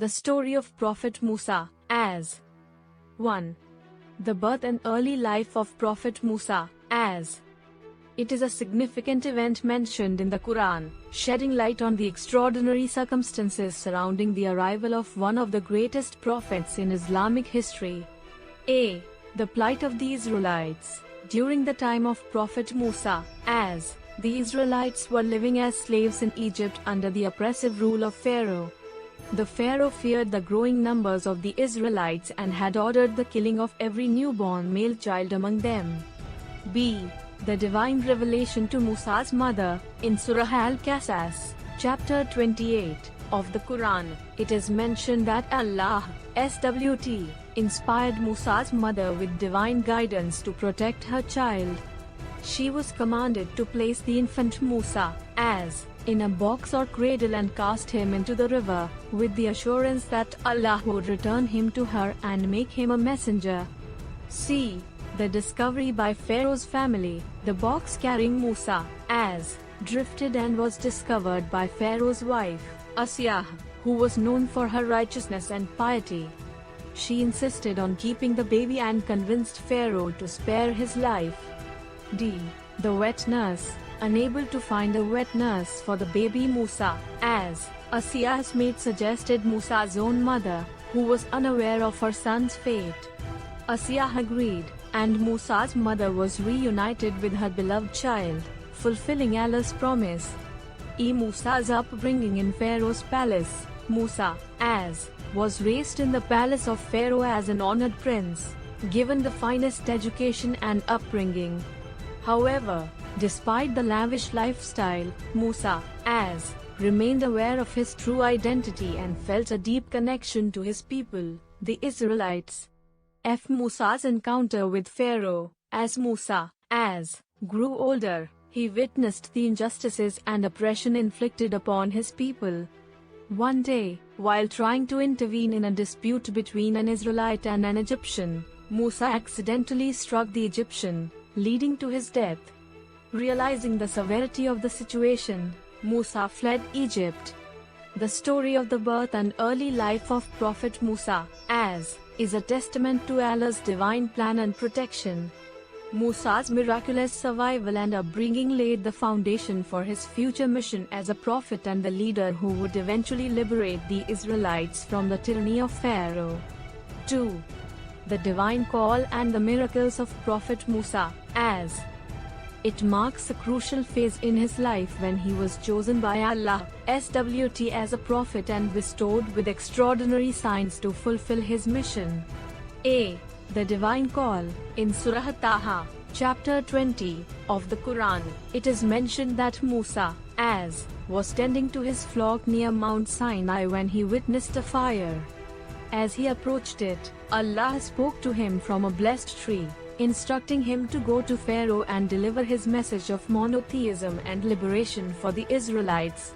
The story of Prophet Musa, as 1. The birth and early life of Prophet Musa, as it is a significant event mentioned in the Quran, shedding light on the extraordinary circumstances surrounding the arrival of one of the greatest prophets in Islamic history. A. The plight of the Israelites. During the time of Prophet Musa, as the Israelites were living as slaves in Egypt under the oppressive rule of Pharaoh. The Pharaoh feared the growing numbers of the Israelites and had ordered the killing of every newborn male child among them. B. The divine revelation to Musa's mother. In Surah Al-Qasas, chapter 28 of the Quran, it is mentioned that Allah SWT inspired Musa's mother with divine guidance to protect her child. She was commanded to place the infant Musa, as in a box or cradle and cast him into the river, with the assurance that Allah would return him to her and make him a messenger. C. The discovery by Pharaoh's family. The box carrying Musa, as drifted and was discovered by Pharaoh's wife, Asiyah, who was known for her righteousness and piety. She insisted on keeping the baby and convinced Pharaoh to spare his life. D. The wet nurse. Unable to find a wet nurse for the baby Musa, as Asiyah's maid suggested Musa's own mother, who was unaware of her son's fate. Asiyah agreed, and Musa's mother was reunited with her beloved child, fulfilling Allah's promise. Musa's upbringing in Pharaoh's palace. Musa, as was raised in the palace of Pharaoh as an honored prince, given the finest education and upbringing. However, despite the lavish lifestyle, Musa, as remained aware of his true identity and felt a deep connection to his people, the Israelites. Musa's encounter with Pharaoh. As Musa, as grew older, he witnessed the injustices and oppression inflicted upon his people. One day, while trying to intervene in a dispute between an Israelite and an Egyptian, Musa accidentally struck the Egyptian, leading to his death. Realizing the severity of the situation, Musa fled Egypt. The story of the birth and early life of Prophet Musa, as is a testament to Allah's divine plan and protection. Musa's miraculous survival and upbringing laid the foundation for his future mission as a prophet and the leader who would eventually liberate the Israelites from the tyranny of Pharaoh. 2. The divine call and the miracles of Prophet Musa, as it marks a crucial phase in his life when he was chosen by Allah SWT as a prophet and bestowed with extraordinary signs to fulfill his mission. A. The divine call. In Surah Taha, chapter 20 of the Quran, it is mentioned that Musa, as was tending to his flock near Mount Sinai when he witnessed a fire. As he approached it, Allah spoke to him from a blessed tree, instructing him to go to Pharaoh and deliver his message of monotheism and liberation for the Israelites.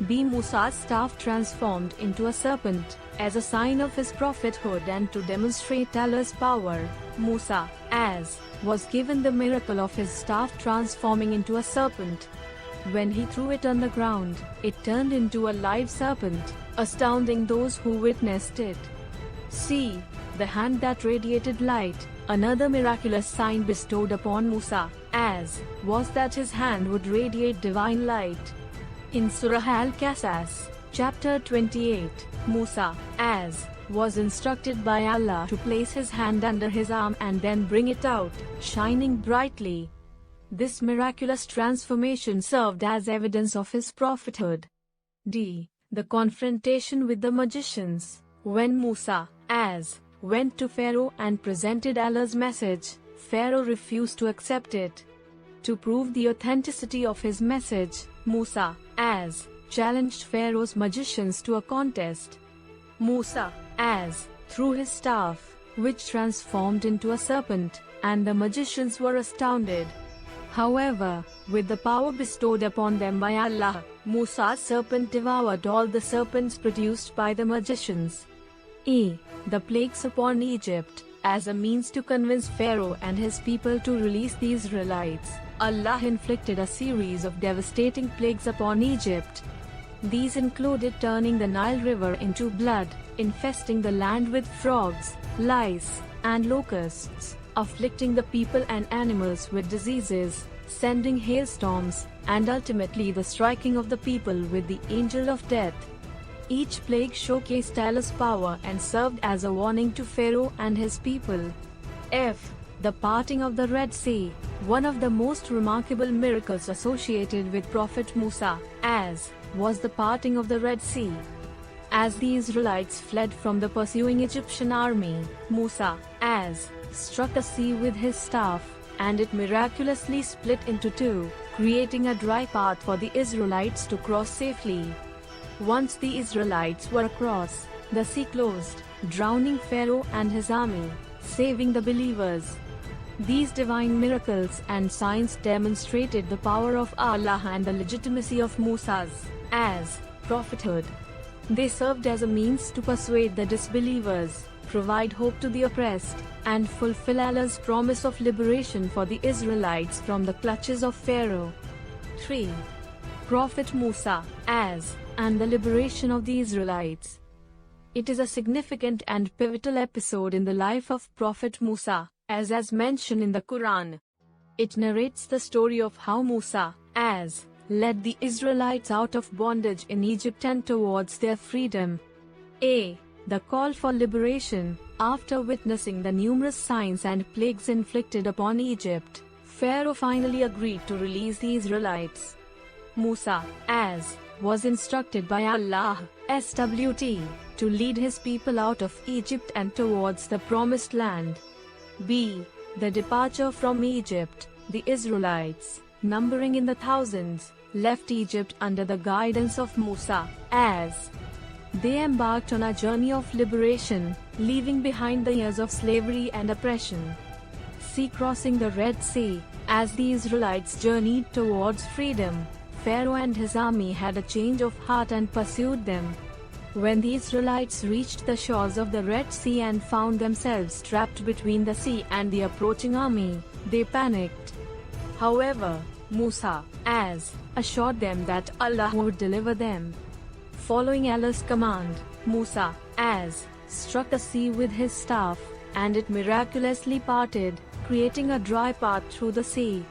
B. Musa's staff transformed into a serpent, as a sign of his prophethood and to demonstrate Allah's power. Musa, as was given the miracle of his staff transforming into a serpent. When he threw it on the ground, it turned into a live serpent, astounding those who witnessed it. C. The hand that radiated light. Another miraculous sign bestowed upon Musa, as was that his hand would radiate divine light. In Surah Al-Qasas, chapter 28, Musa, as was instructed by Allah to place his hand under his arm and then bring it out, shining brightly. This miraculous transformation served as evidence of his prophethood. D. The confrontation with the magicians. When Musa, as went to Pharaoh and presented Allah's message, Pharaoh refused to accept it. To prove the authenticity of his message, Musa, as challenged Pharaoh's magicians to a contest. Musa, as threw his staff, which transformed into a serpent, and the magicians were astounded. However, with the power bestowed upon them by Allah, Musa's serpent devoured all the serpents produced by the magicians. E. The plagues upon Egypt. As a means to convince Pharaoh and his people to release the Israelites, Allah inflicted a series of devastating plagues upon Egypt. These included turning the Nile River into blood, infesting the land with frogs, lice, and locusts, afflicting the people and animals with diseases, sending hailstorms, and ultimately the striking of the people with the angel of death. Each plague showcased Allah's power and served as a warning to Pharaoh and his people. The parting of the Red Sea, one of the most remarkable miracles associated with Prophet Musa, was the parting of the Red Sea. As the Israelites fled from the pursuing Egyptian army, Musa, struck the sea with his staff, and it miraculously split into two, creating a dry path for the Israelites to cross safely. Once the Israelites were across, the sea closed, drowning Pharaoh and his army, saving the believers. These divine miracles and signs demonstrated the power of Allah and the legitimacy of Musa's prophethood. They served as a means to persuade the disbelievers, provide hope to the oppressed, and fulfill Allah's promise of liberation for the Israelites from the clutches of Pharaoh. 3. Prophet Musa, and the liberation of the Israelites. It is a significant and pivotal episode in the life of Prophet Musa, as mentioned in the Quran. It narrates the story of how Musa, led the Israelites out of bondage in Egypt and towards their freedom. The call for liberation. After witnessing the numerous signs and plagues inflicted upon Egypt, Pharaoh finally agreed to release the Israelites. Musa, was instructed by Allah, SWT, to lead his people out of Egypt and towards the promised land. The departure from Egypt. The Israelites, numbering in the thousands, left Egypt under the guidance of Musa, they embarked on a journey of liberation, leaving behind the years of slavery and oppression. Crossing the Red Sea. As the Israelites journeyed towards freedom, Pharaoh and his army had a change of heart and pursued them. When the Israelites reached the shores of the Red Sea and found themselves trapped between the sea and the approaching army, they panicked. However, Musa, assured them that Allah would deliver them. Following Allah's command, Musa, struck the sea with his staff, and it miraculously parted, creating a dry path through the sea.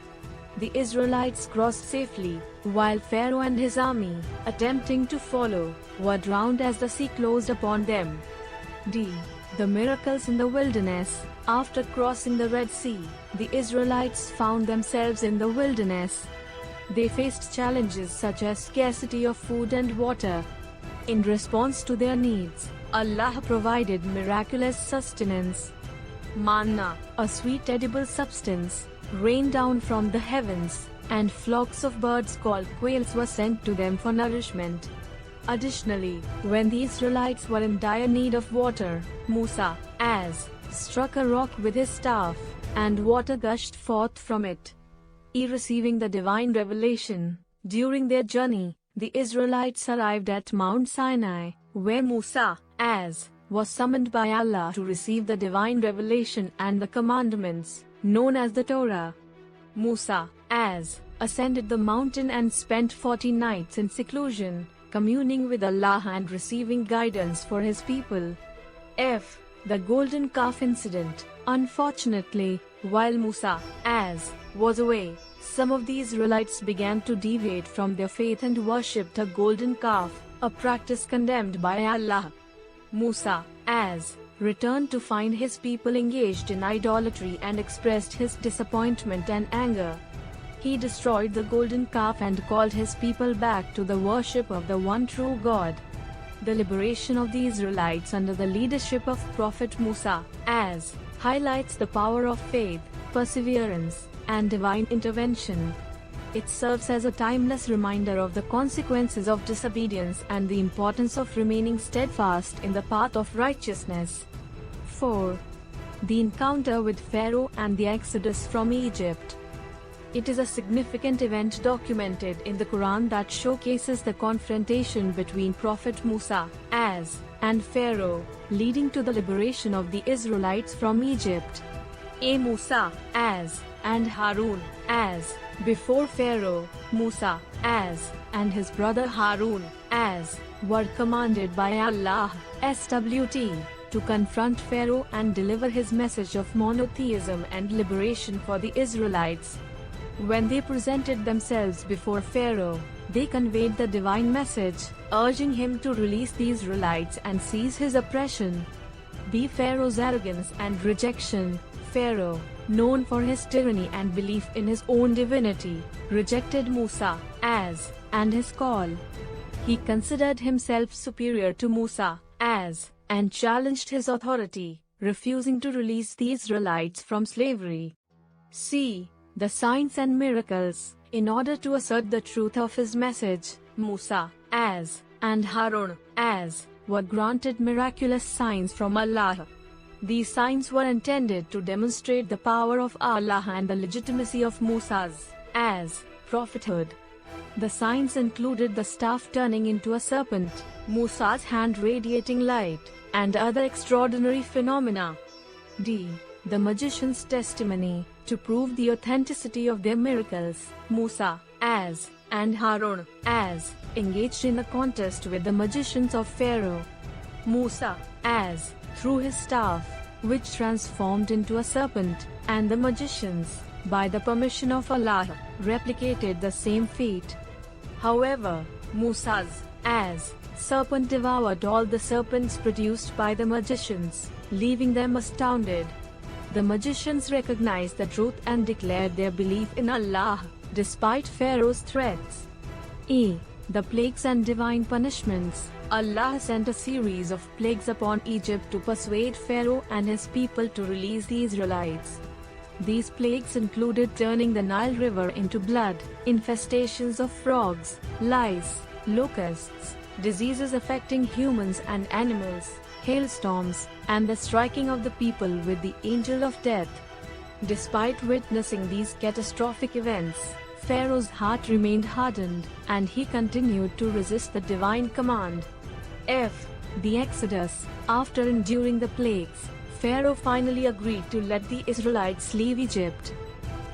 The Israelites crossed safely, while Pharaoh and his army, attempting to follow, were drowned as the sea closed upon them. The miracles in the wilderness. After crossing the Red Sea, the Israelites found themselves in the wilderness. They faced challenges such as scarcity of food and water. In response to their needs, Allah provided miraculous sustenance. Manna, a sweet edible substance, rained down from the heavens, and flocks of birds called quails were sent to them for nourishment. Additionally, when the Israelites were in dire need of water, Musa, struck a rock with his staff, and water gushed forth from it. Receiving the divine revelation. During their journey, the Israelites arrived at Mount Sinai, where Musa, was summoned by Allah to receive the divine revelation and the commandments, known as the Torah. Musa, ascended the mountain and spent 40 nights in seclusion, communing with Allah and receiving guidance for his people. The golden calf incident. Unfortunately, while Musa, was away, some of the Israelites began to deviate from their faith and worshipped a golden calf, a practice condemned by Allah. Musa, returned to find his people engaged in idolatry and expressed his disappointment and anger. He destroyed the golden calf and called his people back to the worship of the one true God. The liberation of the Israelites under the leadership of Prophet Musa, highlights the power of faith, perseverance, and divine intervention. It serves as a timeless reminder of the consequences of disobedience and the importance of remaining steadfast in the path of righteousness. 4. The encounter with Pharaoh and the exodus from Egypt. It is a significant event documented in the Quran that showcases the confrontation between Prophet Musa, and Pharaoh, leading to the liberation of the Israelites from Egypt. Musa, and Harun, Before Pharaoh, Musa, and his brother Harun, as were commanded by Allah, SWT, to confront Pharaoh and deliver his message of monotheism and liberation for the Israelites. When they presented themselves before Pharaoh, they conveyed the divine message, urging him to release the Israelites and cease his oppression. Be Pharaoh's arrogance and rejection. Pharaoh, known for his tyranny and belief in his own divinity, rejected Musa as and his call. He considered himself superior to Musa as and challenged his authority, refusing to release the Israelites from slavery. C. The signs and miracles. In order to assert the truth of his message, Musa as and Harun as were granted miraculous signs from Allah. These signs were intended to demonstrate the power of Allah and the legitimacy of Musa's as prophethood. The signs included the staff turning into a serpent, Musa's hand radiating light, and other extraordinary phenomena. D. The magician's testimony. To prove the authenticity of their miracles, Musa as and Harun as engaged in a contest with the magicians of Pharaoh. Musa as threw his staff, which transformed into a serpent, and the magicians, by the permission of Allah, replicated the same feat. However, Musa's as serpent devoured all the serpents produced by the magicians, leaving them astounded. The magicians recognized the truth and declared their belief in Allah, despite Pharaoh's threats. E. The plagues and divine punishments. Allah sent a series of plagues upon Egypt to persuade Pharaoh and his people to release the Israelites. These plagues included turning the Nile River into blood, infestations of frogs, lice, locusts, diseases affecting humans and animals, hailstorms, and the striking of the people with the angel of death. Despite witnessing these catastrophic events, Pharaoh's heart remained hardened, and he continued to resist the divine command. F. The Exodus. After enduring the plagues, Pharaoh finally agreed to let the Israelites leave Egypt.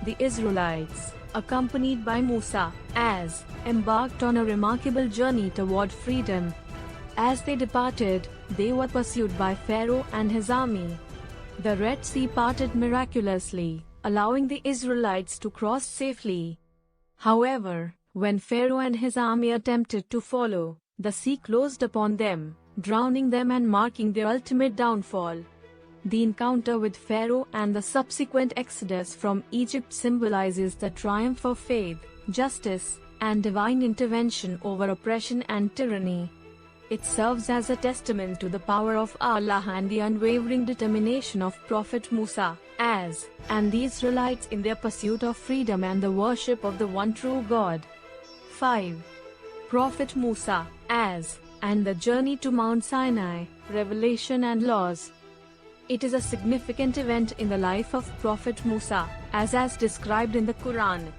The Israelites, accompanied by Musa as embarked on a remarkable journey toward freedom. As they departed, they were pursued by Pharaoh and his army. The Red Sea parted miraculously, allowing the Israelites to cross safely. However, when Pharaoh and his army attempted to follow, the sea closed upon them, drowning them and marking their ultimate downfall. The encounter with Pharaoh and the subsequent exodus from Egypt symbolizes the triumph of faith, justice, and divine intervention over oppression and tyranny. It serves as a testament to the power of Allah and the unwavering determination of Prophet Musa as and the Israelites in their pursuit of freedom and the worship of the one true God. 5. Prophet Musa as and the journey to Mount Sinai, revelation and laws. It is a significant event in the life of Prophet Musa, as described in the Quran.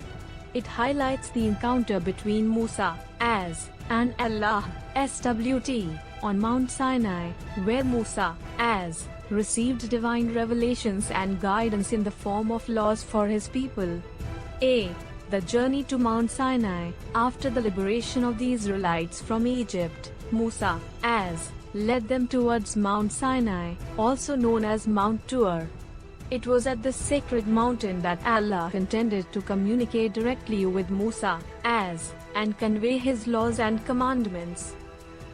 It highlights the encounter between Musa as and Allah, SWT, on Mount Sinai, where Musa as received divine revelations and guidance in the form of laws for his people. A. The journey to Mount Sinai. After the liberation of the Israelites from Egypt, Musa as led them towards Mount Sinai, also known as Mount Tur. It was at this sacred mountain that Allah intended to communicate directly with Musa as and convey his laws and commandments.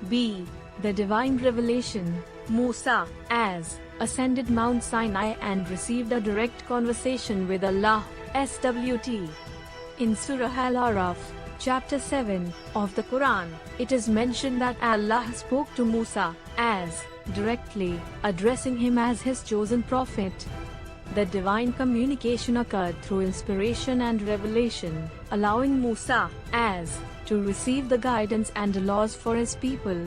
B. The divine revelation. Musa as ascended Mount Sinai and received a direct conversation with Allah, SWT. In Surah Al-Araf, Chapter 7 of the Quran, it is mentioned that Allah spoke to Musa as directly, addressing him as his chosen prophet. The divine communication occurred through inspiration and revelation, allowing Musa as to receive the guidance and laws for his people.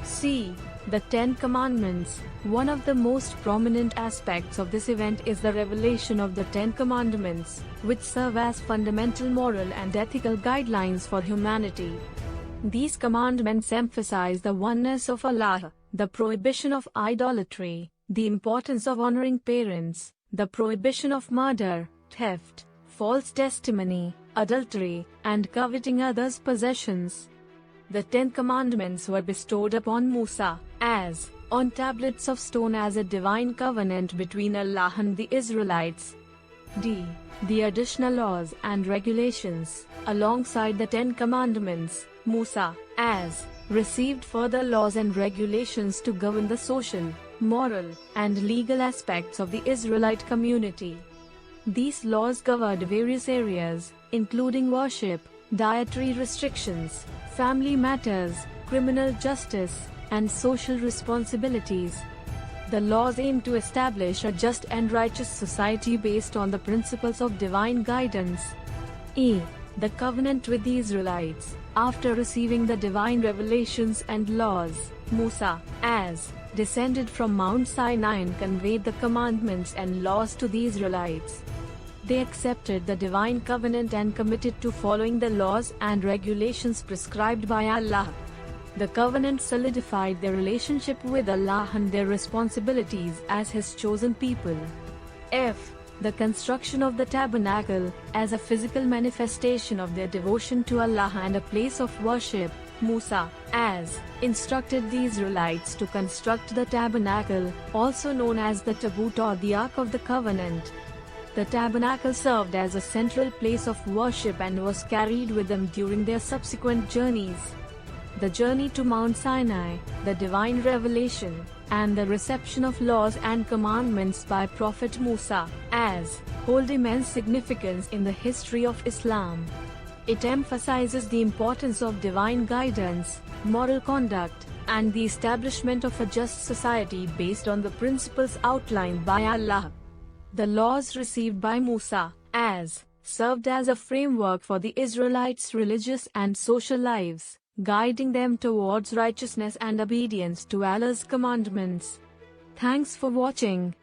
C. The Ten Commandments. One of the most prominent aspects of this event is the revelation of the Ten Commandments, which serve as fundamental moral and ethical guidelines for humanity. These commandments emphasize the oneness of Allah, the prohibition of idolatry, the importance of honoring parents, the prohibition of murder, theft, false testimony, adultery, and coveting others' possessions. The 10 Commandments were bestowed upon Musa, as on tablets of stone as a divine covenant between Allah and the Israelites. D. The additional laws and regulations, alongside the 10 Commandments, Musa, as received further laws and regulations to govern the social, moral, and legal aspects of the Israelite community. These laws covered various areas, including worship, dietary restrictions, family matters, criminal justice, and social responsibilities. The laws aim to establish a just and righteous society based on the principles of divine guidance. A. The covenant with the Israelites. After receiving the divine revelations and laws, Musa, as descended from Mount Sinai and conveyed the commandments and laws to the Israelites. They accepted the divine covenant and committed to following the laws and regulations prescribed by Allah. The covenant solidified their relationship with Allah and their responsibilities as His chosen people. F. The construction of the tabernacle, as a physical manifestation of their devotion to Allah and a place of worship. Musa, as instructed the Israelites to construct the tabernacle, also known as the Taboot or the Ark of the Covenant. The tabernacle served as a central place of worship and was carried with them during their subsequent journeys. The journey to Mount Sinai, the divine revelation, and the reception of laws and commandments by Prophet Musa, as hold immense significance in the history of Islam. It emphasizes the importance of divine guidance, moral conduct, and the establishment of a just society based on the principles outlined by Allah. The laws received by Musa, as served as a framework for the Israelites' religious and social lives, guiding them towards righteousness and obedience to Allah's commandments. Thanks for watching.